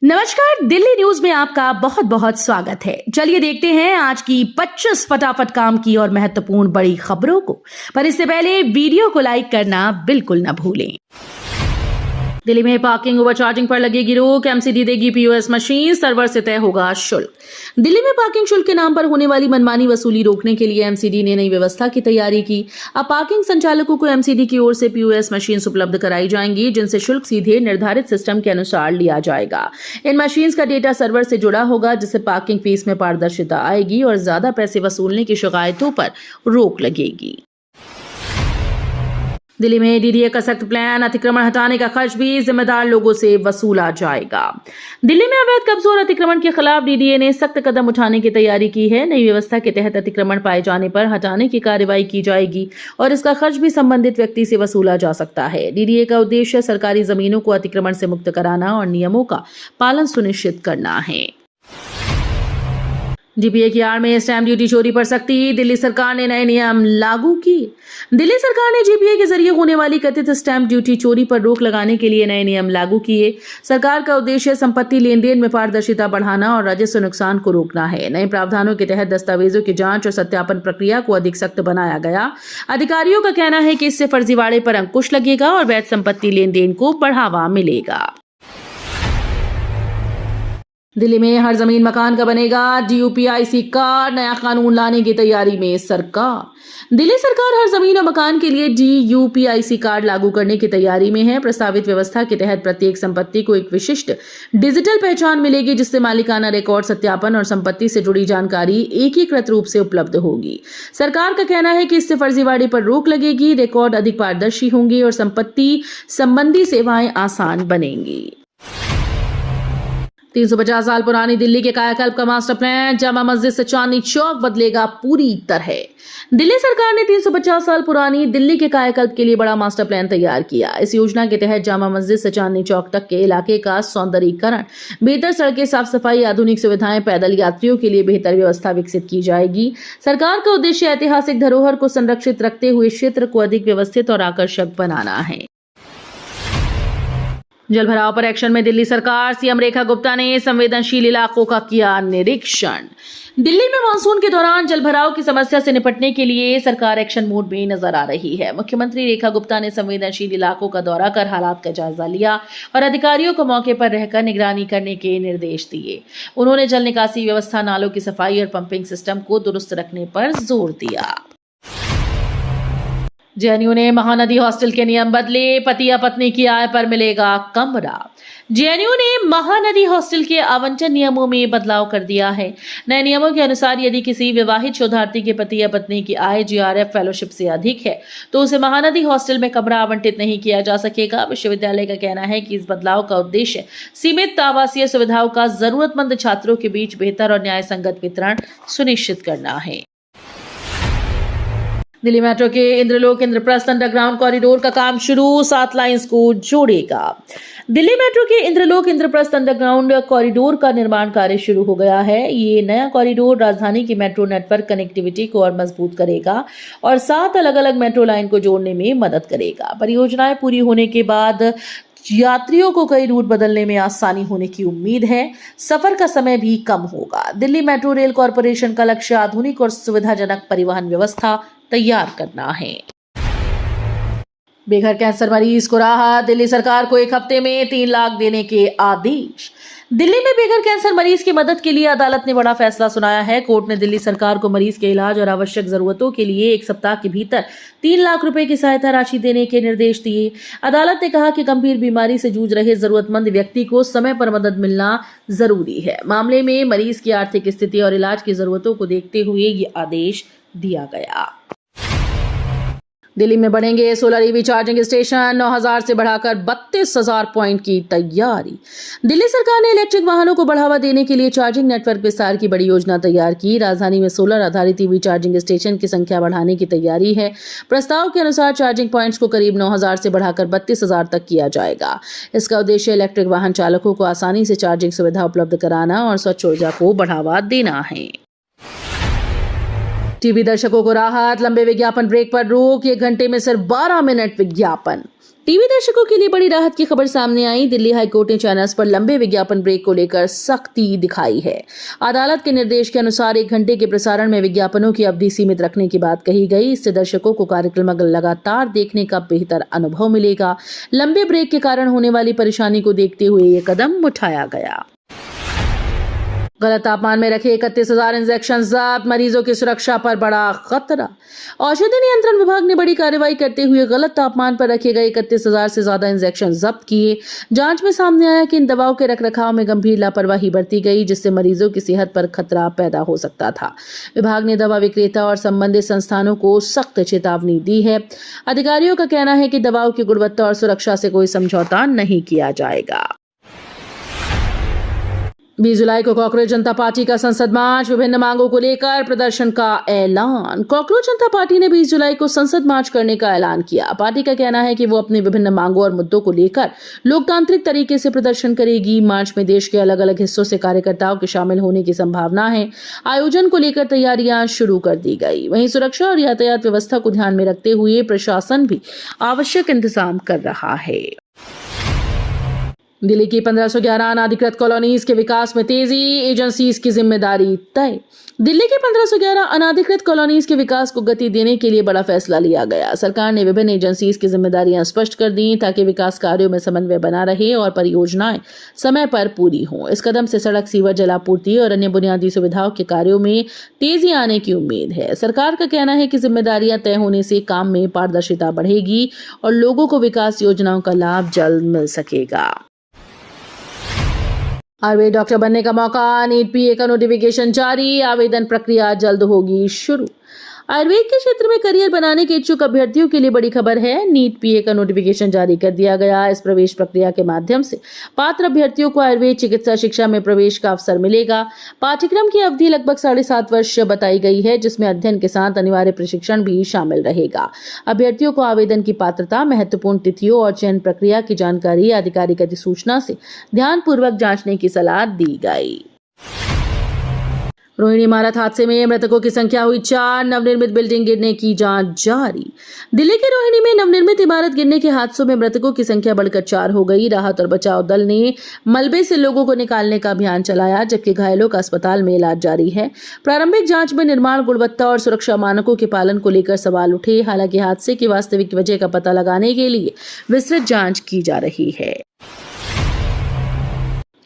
नमस्कार, दिल्ली न्यूज में आपका बहुत बहुत स्वागत है। चलिए देखते हैं आज की 25 फटाफट काम की और महत्वपूर्ण बड़ी खबरों को। पर इससे पहले वीडियो को लाइक करना बिल्कुल न भूलें। दिल्ली में पार्किंग ओवरचार्जिंग पर लगेगी रोक, एमसीडी देगी पीओएस मशीन, सर्वर से तय होगा शुल्क। दिल्ली में पार्किंग शुल्क के नाम पर होने वाली मनमानी वसूली रोकने के लिए एमसीडी ने नई व्यवस्था की तैयारी की। अब पार्किंग संचालकों को एमसीडी की ओर से पीओएस मशीन उपलब्ध कराई जाएंगी, जिनसे शुल्क सीधे निर्धारित सिस्टम के अनुसार लिया जाएगा। इन मशीन्स का डेटा सर्वर से जुड़ा होगा, जिससे पार्किंग फीस में पारदर्शिता आएगी और ज्यादा पैसे वसूलने की शिकायतों पर रोक लगेगी। दिल्ली में डीडीए का सख्त प्लान, अतिक्रमण हटाने का खर्च भी जिम्मेदार लोगों से वसूला जाएगा। दिल्ली में अवैध कब्जों और अतिक्रमण के खिलाफ डीडीए ने सख्त कदम उठाने की तैयारी की है। नई व्यवस्था के तहत अतिक्रमण पाए जाने पर हटाने की कार्रवाई की जाएगी और इसका खर्च भी संबंधित व्यक्ति से वसूला जा सकता है। डीडीए का उद्देश्य सरकारी जमीनों को अतिक्रमण से मुक्त कराना और नियमों का पालन सुनिश्चित करना है। जीपीए की आड़ में स्टैंप ड्यूटी चोरी पर सख्ती, दिल्ली सरकार ने नए नियम लागू किए। दिल्ली सरकार ने जीपीए के जरिए होने वाली कथित स्टैंप ड्यूटी चोरी पर रोक लगाने के लिए नए नियम लागू किए। सरकार का उद्देश्य संपत्ति लेन देन में पारदर्शिता बढ़ाना और राजस्व नुकसान को रोकना है। नए प्रावधानों के तहत दस्तावेजों की जांच और सत्यापन प्रक्रिया को अधिक सख्त बनाया गया। अधिकारियों का कहना है कि इससे फर्जीवाड़े पर अंकुश लगेगा और वैध संपत्ति लेन देन को बढ़ावा मिलेगा। दिल्ली में हर जमीन मकान का बनेगा डीयूपीआईसी कार्ड, नया कानून लाने की तैयारी में सरकार। दिल्ली सरकार हर जमीन और मकान के लिए डीयूपीआईसी कार्ड लागू करने की तैयारी में है। प्रस्तावित व्यवस्था के तहत प्रत्येक संपत्ति को एक विशिष्ट डिजिटल पहचान मिलेगी, जिससे मालिकाना रिकॉर्ड सत्यापन और संपत्ति से जुड़ी जानकारी एकीकृत रूप से उपलब्ध होगी। सरकार का कहना है कि इससे फर्जीवाड़े पर रोक लगेगी, रिकॉर्ड अधिक पारदर्शी होंगे और संपत्ति संबंधी सेवाएं आसान बनेंगी। 350 साल पुरानी दिल्ली के कायाकल्प का मास्टर प्लान, जामा मस्जिद से चांदनी चौक बदलेगा पूरी तरह। दिल्ली सरकार ने 350 साल पुरानी दिल्ली के कायाकल्प के लिए बड़ा मास्टर प्लान तैयार किया। इस योजना के तहत जामा मस्जिद से चांदनी चौक तक के इलाके का सौंदर्यीकरण, बेहतर सड़कें, साफ सफाई, आधुनिक सुविधाएं, पैदल यात्रियों के लिए बेहतर व्यवस्था विकसित की जाएगी। सरकार का उद्देश्य ऐतिहासिक धरोहर को संरक्षित रखते हुए क्षेत्र को अधिक व्यवस्थित और आकर्षक बनाना है। जलभराव पर एक्शन में दिल्ली सरकार, सीएम रेखा गुप्ता ने संवेदनशील इलाकों का किया निरीक्षण। दिल्ली में मानसून के दौरान जलभराव की समस्या से निपटने के लिए सरकार एक्शन मोड में नजर आ रही है। मुख्यमंत्री रेखा गुप्ता ने संवेदनशील इलाकों का दौरा कर हालात का जायजा लिया और अधिकारियों को मौके पर रहकर निगरानी करने के निर्देश दिए। उन्होंने जल निकासी व्यवस्था, नालों की सफाई और पंपिंग सिस्टम को दुरुस्त रखने पर जोर दिया। जेएनयू ने महानदी हॉस्टल के नियम बदले, पति या पत्नी की आय पर मिलेगा कमरा। जेएनयू ने महानदी हॉस्टल के आवंटन नियमों में बदलाव कर दिया है। नए नियमों के अनुसार यदि किसी विवाहित शोधार्थी के पति या पत्नी की आय जीआरएफ फेलोशिप से अधिक है तो उसे महानदी हॉस्टल में कमरा आवंटित नहीं किया जा सकेगा। विश्वविद्यालय का कहना है कि इस बदलाव का उद्देश्य सीमित आवासीय सुविधाओं का जरूरतमंद छात्रों के बीच बेहतर और न्याय संगत वितरण सुनिश्चित करना है। दिल्ली मेट्रो के इंद्रलोक इंद्रप्रस्थ अंडरग्राउंड कॉरिडोर का काम शुरू, 7 लाइंस को जोड़ेगा। दिल्ली मेट्रो के इंद्रलोक इंद्रप्रस्थ अंडरग्राउंड कॉरिडोर का निर्माण कार्य शुरू हो गया है। ये नया कॉरिडोर राजधानी की मेट्रो नेटवर्क कनेक्टिविटी को और मजबूत करेगा और 7 अलग अलग मेट्रो लाइन को जोड़ने में मदद करेगा। परियोजनाएं पूरी होने के बाद यात्रियों को कई रूट बदलने में आसानी होने की उम्मीद है। सफर का समय भी कम होगा। दिल्ली मेट्रो रेल कॉरपोरेशन का लक्ष्य आधुनिक और सुविधाजनक परिवहन व्यवस्था तैयार करना है। बेघर कैंसर मरीज को राहत, दिल्ली सरकार को 1 हफ्ते में 3 लाख देने के आदेश। दिल्ली में बेघर कैंसर मरीज की मदद के लिए अदालत ने बड़ा फैसला सुनाया है। कोर्ट ने दिल्ली सरकार को मरीज के इलाज और आवश्यक जरूरतों के लिए 1 सप्ताह के भीतर 3 लाख रुपए की सहायता राशि देने के निर्देश दिए। अदालत ने कहा कि गंभीर बीमारी से जूझ रहे जरूरतमंद व्यक्ति को समय पर मदद मिलना जरूरी है। मामले में मरीज की आर्थिक स्थिति और इलाज की जरूरतों को देखते हुए ये आदेश दिया गया। दिल्ली में बढ़ेंगे सोलर ईवी चार्जिंग स्टेशन, 9,000 से बढ़ाकर 32,000 पॉइंट की तैयारी। दिल्ली सरकार ने इलेक्ट्रिक वाहनों को बढ़ावा देने के लिए चार्जिंग नेटवर्क विस्तार की बड़ी योजना तैयार की। राजधानी में सोलर आधारित ईवी चार्जिंग स्टेशन की संख्या बढ़ाने की तैयारी है। प्रस्ताव के अनुसार चार्जिंग पॉइंट्स को करीब 9,000 से बढ़ाकर 32,000 तक किया जाएगा। इसका उद्देश्य इलेक्ट्रिक वाहन चालकों को आसानी से चार्जिंग सुविधा उपलब्ध कराना और स्वच्छ ऊर्जा को बढ़ावा देना है। टीवी दर्शकों को राहत, लंबे विज्ञापन ब्रेक पर रोक, 1 घंटे में सिर्फ 12 मिनट विज्ञापन। टीवी दर्शकों के लिए बड़ी राहत की खबर सामने आई। दिल्ली हाईकोर्ट ने चैनल्स पर लंबे विज्ञापन ब्रेक को लेकर सख्ती दिखाई है। अदालत के निर्देश के अनुसार 1 घंटे के प्रसारण में विज्ञापनों की अवधि सीमित रखने की बात कही गई। इससे दर्शकों को कार्यक्रम लगातार देखने का बेहतर अनुभव मिलेगा। लंबे ब्रेक के कारण होने वाली परेशानी को देखते हुए ये कदम उठाया गया। गलत तापमान में रखे 31,000 इंजेक्शन जब्त, मरीजों की सुरक्षा पर बड़ा खतरा। औषधि नियंत्रण विभाग ने बड़ी कार्रवाई करते हुए गलत तापमान पर रखे गए 31,000 से ज्यादा इंजेक्शन जब्त किए। जांच में सामने आया कि इन दवाओं के रखरखाव में गंभीर लापरवाही बरती गई, जिससे मरीजों की सेहत पर खतरा पैदा हो सकता था। विभाग ने दवा विक्रेता और संबंधित संस्थानों को सख्त चेतावनी दी है। अधिकारियों का कहना है कि दवाओं की गुणवत्ता और सुरक्षा से कोई समझौता नहीं किया जाएगा। 20 जुलाई को कॉकरोच जनता पार्टी का संसद मार्च, विभिन्न मांगों को लेकर प्रदर्शन का ऐलान। कॉकरोच जनता पार्टी ने 20 जुलाई को संसद मार्च करने का ऐलान किया। पार्टी का कहना है कि वो अपनी विभिन्न मांगों और मुद्दों को लेकर लोकतांत्रिक तरीके से प्रदर्शन करेगी। मार्च में देश के अलग अलग हिस्सों से कार्यकर्ताओं के शामिल होने की संभावना है। आयोजन को लेकर तैयारियां शुरू कर दी गई। वहीं सुरक्षा और यातायात व्यवस्था को ध्यान में रखते हुए प्रशासन भी आवश्यक इंतजाम कर रहा है। दिल्ली की 1511 अनाधिकृत कॉलोनीज के विकास में तेजी, एजेंसीज की जिम्मेदारी तय। दिल्ली की 1511 अनाधिकृत कॉलोनीज के विकास को गति देने के लिए बड़ा फैसला लिया गया। सरकार ने विभिन्न एजेंसीज की जिम्मेदारियां स्पष्ट कर दी ताकि विकास कार्यों में समन्वय बना रहे और परियोजनाएं समय पर पूरी हों। इस कदम से सड़क, सीवर, जलापूर्ति और अन्य बुनियादी सुविधाओं के कार्यों में तेजी आने की उम्मीद है। सरकार का कहना है कि जिम्मेदारियां तय होने से काम में पारदर्शिता बढ़ेगी और लोगों को विकास योजनाओं का लाभ जल्द मिल सकेगा। आयुर्वेद डॉक्टर बनने का मौका, नीट पीए का नोटिफिकेशन जारी, आवेदन प्रक्रिया जल्द होगी शुरू। आयुर्वेद के क्षेत्र में करियर बनाने के इच्छुक अभ्यर्थियों के लिए बड़ी खबर है। नीट पीए का नोटिफिकेशन जारी कर दिया गया। इस प्रवेश प्रक्रिया के माध्यम से पात्र अभ्यर्थियों को आयुर्वेद चिकित्सा शिक्षा में प्रवेश का अवसर मिलेगा। पाठ्यक्रम की अवधि लगभग 7.5 वर्ष बताई गई है, जिसमें अध्ययन के साथ अनिवार्य प्रशिक्षण भी शामिल रहेगा। अभ्यर्थियों को आवेदन की पात्रता, महत्वपूर्ण तिथियों और चयन प्रक्रिया की जानकारी आधिकारिक अधिसूचना से ध्यानपूर्वक जांचने की सलाह दी गई। रोहिणी इमारत हादसे में मृतकों की संख्या हुई 4, नवनिर्मित बिल्डिंग गिरने की जांच जारी। दिल्ली के रोहिणी में नवनिर्मित इमारत गिरने के हादसों में मृतकों की संख्या बढ़कर 4 हो गई। राहत और बचाव दल ने मलबे से लोगों को निकालने का अभियान चलाया, जबकि घायलों का अस्पताल में इलाज जारी है। प्रारंभिक जांच में निर्माण गुणवत्ता और सुरक्षा मानकों के पालन को लेकर सवाल उठे। हालांकि हादसे की वास्तविक वजह का पता लगाने के लिए विस्तृत जांच की जा रही है।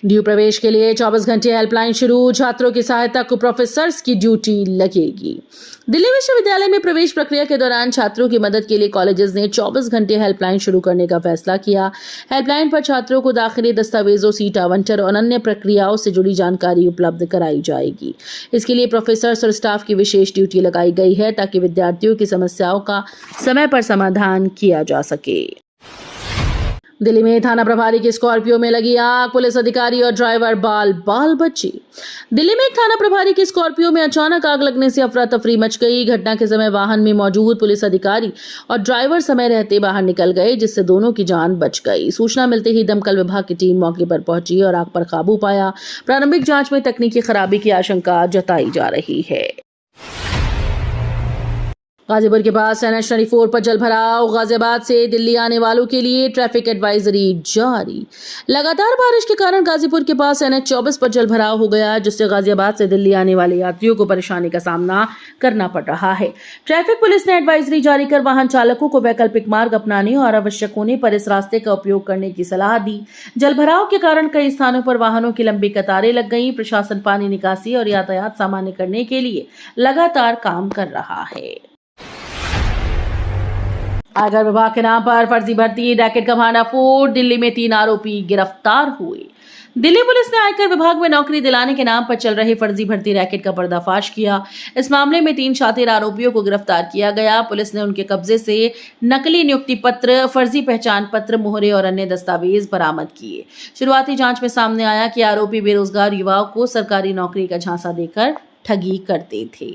ड्यू प्रवेश के लिए 24 घंटे हेल्पलाइन शुरू, छात्रों की सहायता को प्रोफेसर्स की ड्यूटी लगेगी। दिल्ली विश्वविद्यालय में प्रवेश प्रक्रिया के दौरान छात्रों की मदद के लिए कॉलेजेस ने 24 घंटे हेल्पलाइन शुरू करने का फैसला किया। हेल्पलाइन पर छात्रों को दाखिली दस्तावेजों, सीट आवंटन और अन्य प्रक्रियाओं से जुड़ी जानकारी उपलब्ध कराई जाएगी। इसके लिए प्रोफेसर्स और स्टाफ की विशेष ड्यूटी लगाई गई है ताकि विद्यार्थियों की समस्याओं का समय पर समाधान किया जा सके। दिल्ली में थाना प्रभारी की स्कॉर्पियो में लगी आग, पुलिस अधिकारी और ड्राइवर बाल बाल बचे। दिल्ली में एक थाना प्रभारी की स्कॉर्पियो में अचानक आग लगने से अफरा तफरी मच गई। घटना के समय वाहन में मौजूद पुलिस अधिकारी और ड्राइवर समय रहते बाहर निकल गए, जिससे दोनों की जान बच गई। सूचना मिलते ही दमकल विभाग की टीम मौके पर पहुंची और आग पर काबू पाया। प्रारंभिक जांच में तकनीकी खराबी की आशंका जताई जा रही है। गाजीपुर के पास NH-24 पर जलभराव, गाजियाबाद से दिल्ली आने वालों के लिए ट्रैफिक एडवाइजरी जारी। लगातार बारिश के कारण गाजीपुर के पास NH-24 पर जलभराव हो गया, जिससे गाजियाबाद से दिल्ली आने वाले यात्रियों को परेशानी का सामना करना पड़ रहा है। ट्रैफिक पुलिस ने एडवाइजरी जारी कर वाहन चालकों को वैकल्पिक मार्ग अपनाने और आवश्यक होने पर इस रास्ते का उपयोग करने की सलाह दी। जलभराव के कारण कई स्थानों पर वाहनों की लंबी कतारें लग गई। प्रशासन पानी निकासी और यातायात सामान्य करने के लिए लगातार काम कर रहा है। आयकर विभाग के नाम पर फर्जी भर्ती, रैकेट का भांडाफोड़, दिल्ली में 3 आरोपी गिरफ्तार हुए। दिल्ली पुलिस ने आयकर विभाग में नौकरी दिलाने के नाम पर चल रहे फर्जी भर्ती रैकेट का पर्दाफाश किया। इस मामले में 3 शातिर आरोपियों को गिरफ्तार किया गया। पुलिस ने उनके कब्जे से नकली नियुक्ति पत्र, फर्जी पहचान पत्र, मोहरे और अन्य दस्तावेज बरामद किए। शुरुआती जांच में सामने आया कि आरोपी बेरोजगार युवाओं को सरकारी नौकरी का झांसा देकर ठगी करते थे।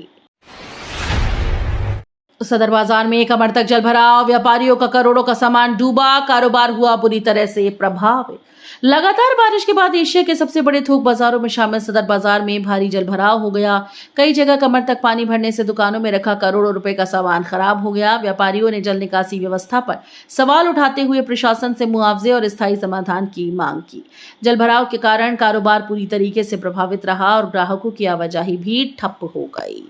सदर बाजार में कमर तक जलभराव, व्यापारियों का करोड़ों का सामान डूबा, कारोबार हुआ बुरी तरह से प्रभावित। लगातार बारिश के बाद एशिया के सबसे बड़े थोक बाजारों में शामिल सदर बाजार में भारी जलभराव हो गया। कई जगह कमर तक पानी भरने से दुकानों में रखा करोड़ों रुपए का सामान खराब हो गया। व्यापारियों ने जल निकासी व्यवस्था पर सवाल उठाते हुए प्रशासन से मुआवजे और स्थायी समाधान की मांग की। जलभराव के कारण कारोबार पूरी तरीके से प्रभावित रहा और ग्राहकों की आवाजाही भी ठप हो गई।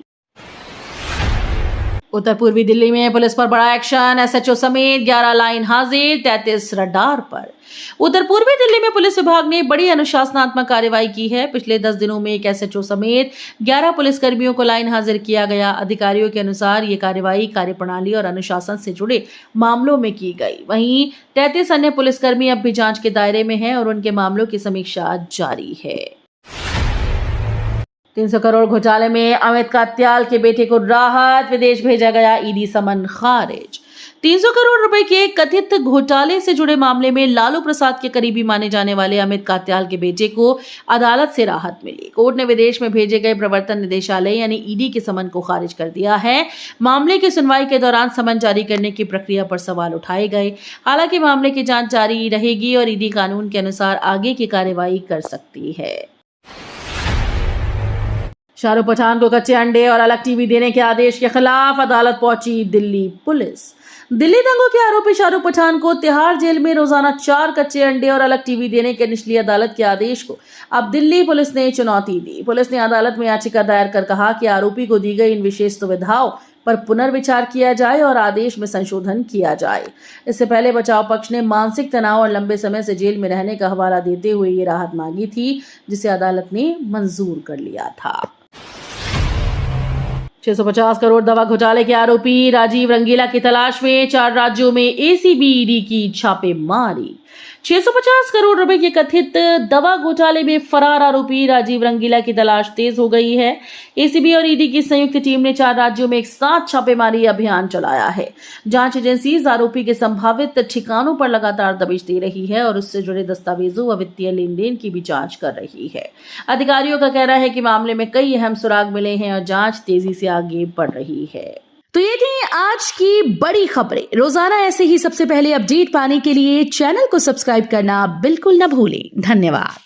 उत्तर पूर्वी दिल्ली में पुलिस पर बड़ा एक्शन, एसएचओ समेत 11 लाइन हाजिर, 33 रडार पर। उत्तर पूर्वी दिल्ली में पुलिस विभाग ने बड़ी अनुशासनात्मक कार्रवाई की है। पिछले 10 दिनों में एक एसएचओ समेत 11 पुलिसकर्मियों को लाइन हाजिर किया गया। अधिकारियों के अनुसार ये कार्रवाई कार्यप्रणाली और अनुशासन से जुड़े मामलों में की गई। वहीं 33 अन्य पुलिसकर्मी अब भी जांच के दायरे में हैं और उनके मामलों की समीक्षा जारी है। 300 करोड़ घोटाले में अमित कात्याल के बेटे को राहत, विदेश भेजा गया, ईडी समन खारिज। 300 करोड़ रुपए के कथित घोटाले से जुड़े मामले में लालू प्रसाद के करीबी माने जाने वाले अमित कात्याल के बेटे को अदालत से राहत मिली। कोर्ट ने विदेश में भेजे गए प्रवर्तन निदेशालय यानी ईडी के समन को खारिज कर दिया है। मामले की सुनवाई के दौरान समन जारी करने की प्रक्रिया पर सवाल उठाए गए। हालांकि मामले की जांच जारी रहेगी और ईडी कानून के अनुसार आगे की कार्रवाई कर सकती है। शाहरुख पठान को कच्चे अंडे और अलग टीवी देने के आदेश के खिलाफ अदालत पहुंची दिल्ली पुलिस। दिल्ली दंगों के आरोपी शाहरुख पठान को तिहाड़ जेल में रोजाना 4 कच्चे अंडे और अलग टीवी देने के निचली अदालत के आदेश को अब दिल्ली पुलिस ने चुनौती दी। पुलिस ने अदालत में याचिका दायर कर कहा कि आरोपी को दी गई इन विशेष सुविधाओं पर पुनर्विचार किया जाए और आदेश में संशोधन किया जाए। इससे पहले बचाव पक्ष ने मानसिक तनाव और लंबे समय से जेल में रहने का हवाला देते हुए ये राहत मांगी थी, जिसे अदालत ने मंजूर कर लिया था। 650 करोड़ दवा घोटाले के आरोपी राजीव रंगीला की तलाश में 4 राज्यों में एसीबी ईडी की छापेमारी। 650 करोड़ रुपए के कथित दवा घोटाले में फरार आरोपी राजीव रंगीला की तलाश तेज हो गई है। एसीबी और ईडी की संयुक्त टीम ने 4 राज्यों में एक साथ छापेमारी अभियान चलाया है। जांच एजेंसी आरोपी के संभावित ठिकानों पर लगातार दबिश दे रही है और उससे जुड़े दस्तावेजों व वित्तीय लेन देन की भी जांच कर रही है। अधिकारियों का कहना है कि मामले में कई अहम सुराग मिले हैं और जांच तेजी से आगे बढ़ रही है। तो ये थी आज की बड़ी खबरें। रोजाना ऐसे ही सबसे पहले अपडेट पाने के लिए चैनल को सब्सक्राइब करना बिल्कुल न भूलें। धन्यवाद।